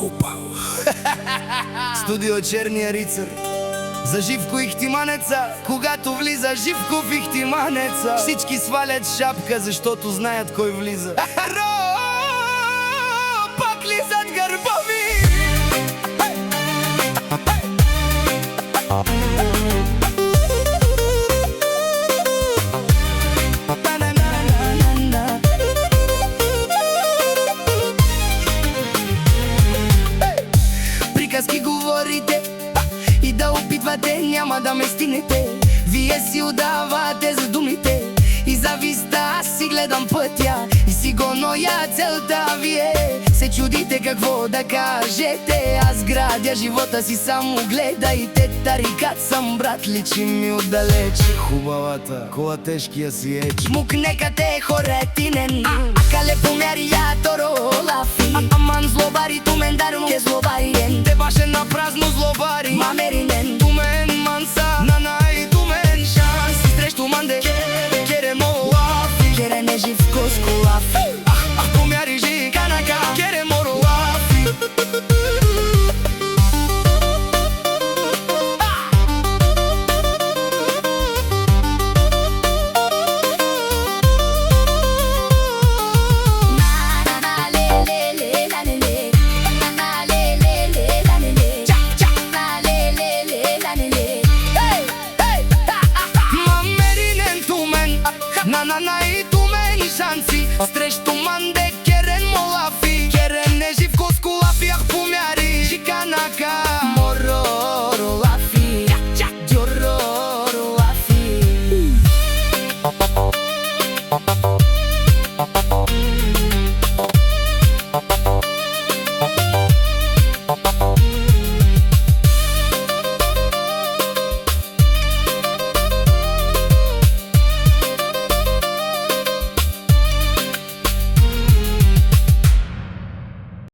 Пау. Студио Черния рицар. За Живко Ихтиманеца, когато влиза Живко в Ихтиманеца, всички свалят шапка, защото знаят кой влиза. Пак лизат гърбови. Приказки говорите и да опитвате, няма да ме стигнете. Вие си удавате за думите и зависта, аз си гледам пътя и си го ноя целта. Вие се чудите какво да кажете, аз градя живота си, само гледайте. Тарикат съм, брат, личи ми отдалеч. Хубавата кола, тежкия си еч. Мукнекате хоретинен, акале помярия торо лафи. Аман злобари, тумен дарно ке злобариен. Те баше на празно злобари, мамеринен. Тумен манса, нанай, тумен шанс. Срещу манде, керемо лафи. Керене Живко с колафи. Помяри жи, канака, керемо лафи. На и тумен шанси срещу